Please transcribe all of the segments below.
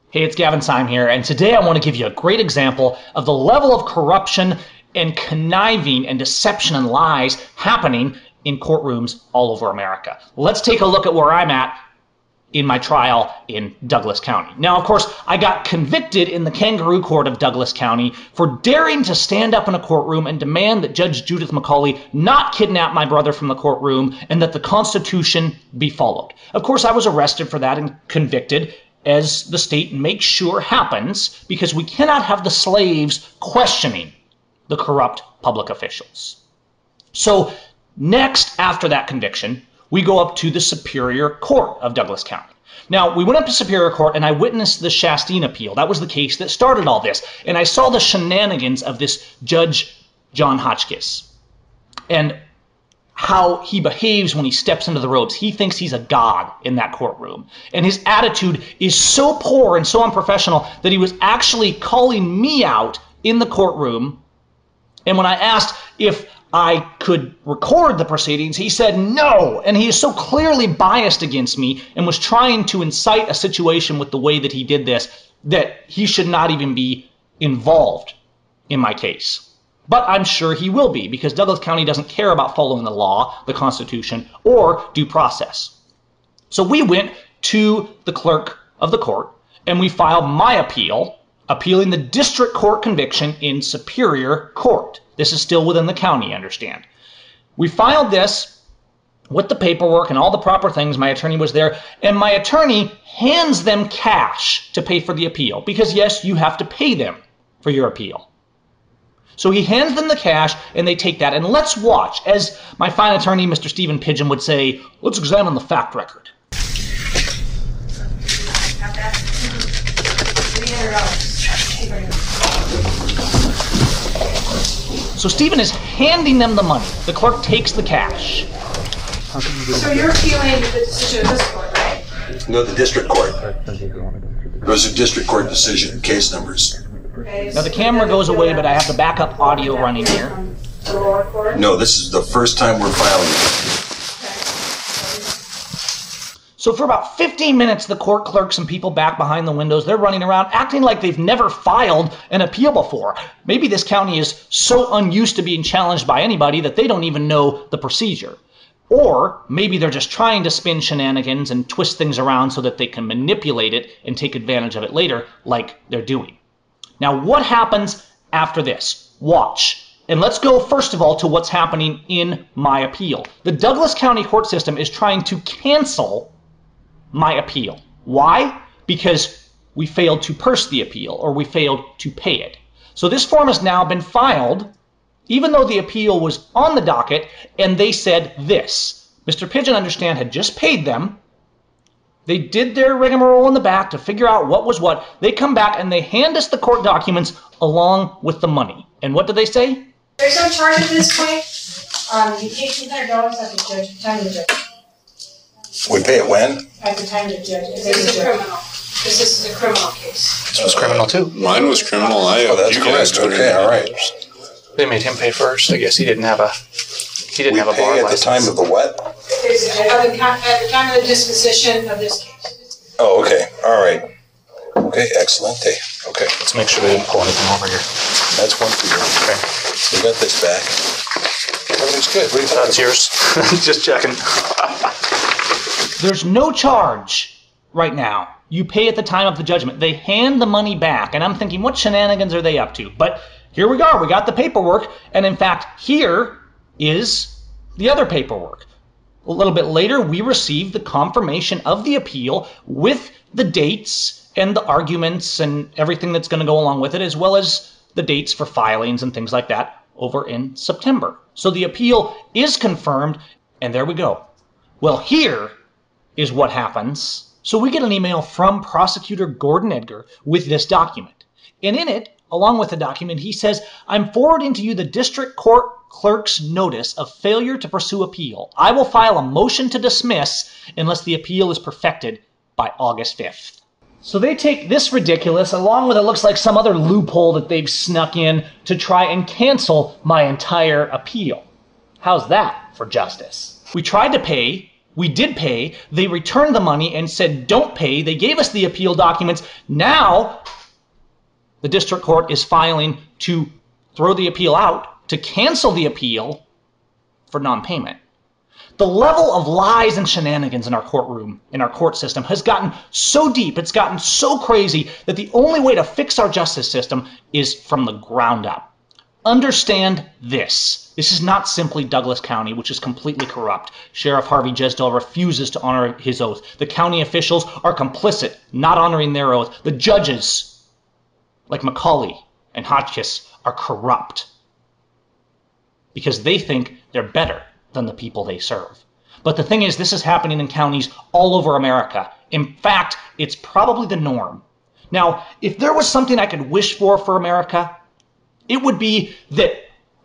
Hey, it's Gavin Seim here, and today I want to give you a great example of the level of corruption and conniving and deception and lies happening in courtrooms all over America. Let's take a look at where I'm at in my trial in Douglas County. Now, of course, I got convicted in the Kangaroo Court of Douglas County for daring to stand up in a courtroom and demand that Judge Judith McCauley not kidnap my brother from the courtroom and that the Constitution be followed. Of course, I was arrested for that and convicted, as the state makes sure happens, because we cannot have the slaves questioning the corrupt public officials. So next, after that conviction, we go up to the Superior Court of Douglas County. Now, we went up to Superior Court and I witnessed the Chastain appeal. That was the case that started all this. And I saw the shenanigans of this Judge John Hotchkiss and how he behaves when he steps into the robes. He thinks he's a god in that courtroom. And his attitude is so poor and so unprofessional that he was actually calling me out in the courtroom. And when I asked if I could record the proceedings, he said no. And he is so clearly biased against me and was trying to incite a situation with the way that he did this that he should not even be involved in my case. But I'm sure he will be, because Douglas County doesn't care about following the law, the Constitution, or due process. So we went to the clerk of the court and we filed my appeal, appealing the district court conviction in Superior Court. This is still within the county, understand. We filed this with the paperwork and all the proper things. My attorney was there, and my attorney hands them cash to pay for the appeal, because yes, you have to pay them for your appeal. So he hands them the cash, and they take that. And let's watch, as my fine attorney, Mr. Stephen Pidgeon, would say, let's examine the fact record. Got that? $300. So Stephen is handing them the money. The clerk takes the cash. So you're appealing the decision of this court, right? No, the district court. Those are district court decision case numbers. Okay, Now the camera goes away, but I have the backup audio running here. The lower court? No, this is the first time we're filing it. So for about 15 minutes, the court clerks and people back behind the windows, they're running around acting like they've never filed an appeal before. Maybe this county is so unused to being challenged by anybody that they don't even know the procedure. Or maybe they're just trying to spin shenanigans and twist things around so that they can manipulate it and take advantage of it later, like they're doing. Now, what happens after this? Watch. And let's go, first of all, to what's happening in my appeal. The Douglas County court system is trying to cancel my appeal. Why? Because we failed to purse the appeal, or we failed to pay it. So this form has now been filed, even though the appeal was on the docket, and they said this. Mr. Pidgeon, understand, had just paid them. They did their rigmarole in the back to figure out what was what. They come back and they hand us the court documents along with the money. And what do they say? There's no charge at this point. You pay $200 at the time of the judge. We pay it when? At the time of the judge. This is a criminal. This is a criminal case. This was criminal too. Mine was criminal. Oh, that's you guys correct. Okay, all right. They made him pay first. I guess he didn't have a We bar pay at the license. time of the what? At the time of the disposition of this case. Oh, okay. All right. Okay, excellent. Okay, Let's make sure they didn't pull anything over here. that's one for you. Okay. We got this back. Everything's good. What do you think? That's yours. Just checking. There's no charge right now. You pay at the time of the judgment. They hand the money back, and I'm thinking, what shenanigans are they up to? But here we are. We got the paperwork, and in fact, here is the other paperwork. A little bit later, we received the confirmation of the appeal with the dates and the arguments and everything that's going to go along with it, as well as the dates for filings and things like that over in September. So the appeal is confirmed, and there we go. Well, here is what happens. So we get an email from Prosecutor Gordon Edgar with this document. And in it, along with the document, he says, I'm forwarding to you the district court clerk's notice of failure to pursue appeal. I will file a motion to dismiss unless the appeal is perfected by August 5th. So they take this ridiculous, along with it looks like some other loophole that they've snuck in to try and cancel my entire appeal. How's that for justice? We tried to pay We did pay. They returned the money and said, don't pay. They gave us the appeal documents. Now the district court is filing to throw the appeal out, to cancel the appeal for non-payment. The level of lies and shenanigans in our courtroom, in our court system, has gotten so deep, it's gotten so crazy, that the only way to fix our justice system is from the ground up. Understand this. This is not simply Douglas County, which is completely corrupt. Sheriff Harvey Jesdell refuses to honor his oath. The county officials are complicit, not honoring their oath. The judges, like McCauley and Hotchkiss, are corrupt because they think they're better than the people they serve. But the thing is, this is happening in counties all over America. In fact, it's probably the norm. Now, if there was something I could wish for America, it would be that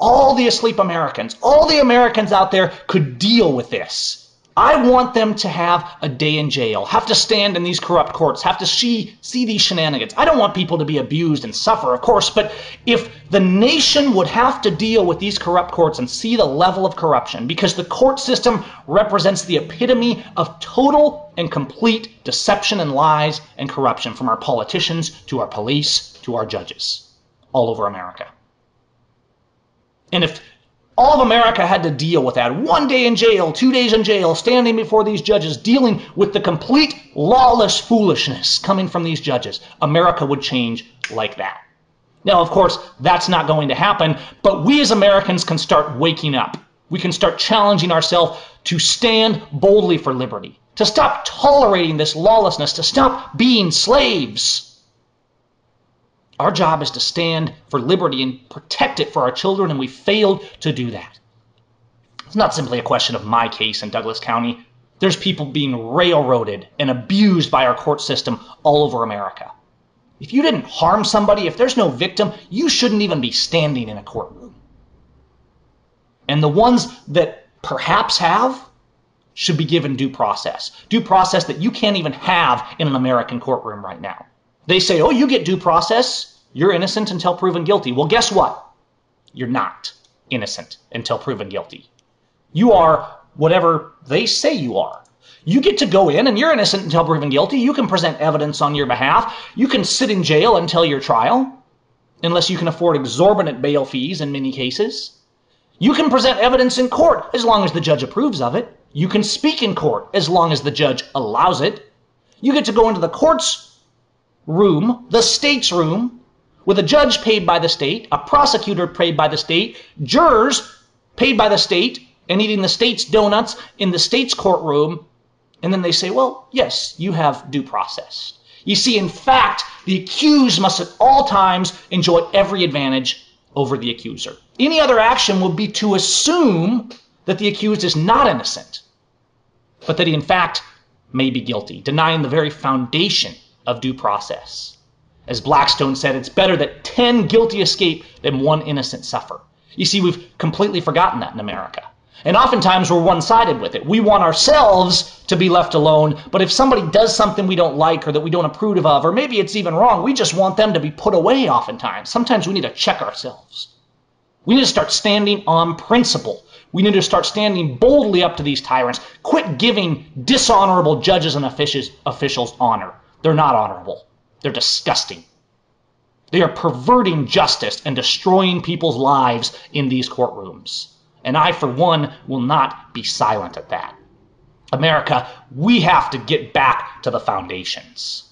all the asleep Americans, all the Americans out there could deal with this. I want them to have a day in jail, have to stand in these corrupt courts, have to see these shenanigans. I don't want people to be abused and suffer, of course, but if the nation would have to deal with these corrupt courts and see the level of corruption, because the court system represents the epitome of total and complete deception and lies and corruption, from our politicians to our police to our judges all over America. And if all of America had to deal with that, 1 day in jail, 2 days in jail, standing before these judges, dealing with the complete lawless foolishness coming from these judges, America would change like that. Now, of course, that's not going to happen, but we as Americans can start waking up. We can start challenging ourselves to stand boldly for liberty, to stop tolerating this lawlessness, to stop being slaves. Our job is to stand for liberty and protect it for our children, and we failed to do that. It's not simply a question of my case in Douglas County. There's people being railroaded and abused by our court system all over America. If you didn't harm somebody, if there's no victim, you shouldn't even be standing in a courtroom. And the ones that perhaps have should be given due process that you can't even have in an American courtroom right now. They say, oh, you get due process, you're innocent until proven guilty. Well, guess what? You're not innocent until proven guilty. You are whatever they say you are. You get to go in and you're innocent until proven guilty. You can present evidence on your behalf. You can sit in jail until your trial, unless you can afford exorbitant bail fees in many cases. You can present evidence in court as long as the judge approves of it. You can speak in court as long as the judge allows it. You get to go into the court's room, the state's room, with a judge paid by the state, a prosecutor paid by the state, jurors paid by the state, and eating the state's donuts in the state's courtroom, and then they say, well, yes, you have due process. You see, in fact, the accused must at all times enjoy every advantage over the accuser. Any other action would be to assume that the accused is not innocent, but that he in fact may be guilty, denying the very foundation of due process. As Blackstone said, it's better that 10 guilty escape than 1 innocent suffer. You see, we've completely forgotten that in America. And oftentimes we're one-sided with it. We want ourselves to be left alone, but if somebody does something we don't like or that we don't approve of, or maybe it's even wrong, we just want them to be put away oftentimes. Sometimes we need to check ourselves. We need to start standing on principle. We need to start standing boldly up to these tyrants. Quit giving dishonorable judges and officials honor. They're not honorable. They're disgusting. They are perverting justice and destroying people's lives in these courtrooms. And I, for one, will not be silent at that. America, we have to get back to the foundations.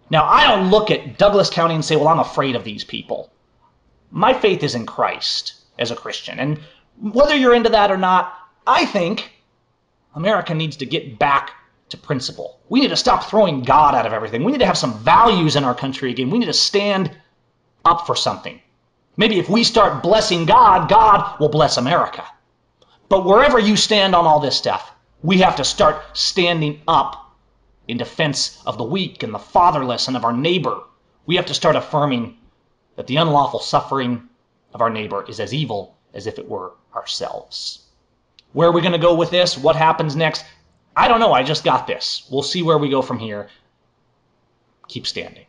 Now, I don't look at Douglas County and say, well, I'm afraid of these people. My faith is in Christ as a Christian. And whether you're into that or not, I think America needs to get back to principle. We need to stop throwing God out of everything. We need to have some values in our country again. We need to stand up for something. Maybe if we start blessing God, God will bless America. But wherever you stand on all this stuff, we have to start standing up in defense of the weak and the fatherless and of our neighbor. We have to start affirming that the unlawful suffering of our neighbor is as evil as if it were ourselves. Where are we going to go with this? What happens next? I don't know. I just got this. We'll see where we go from here. Keep standing.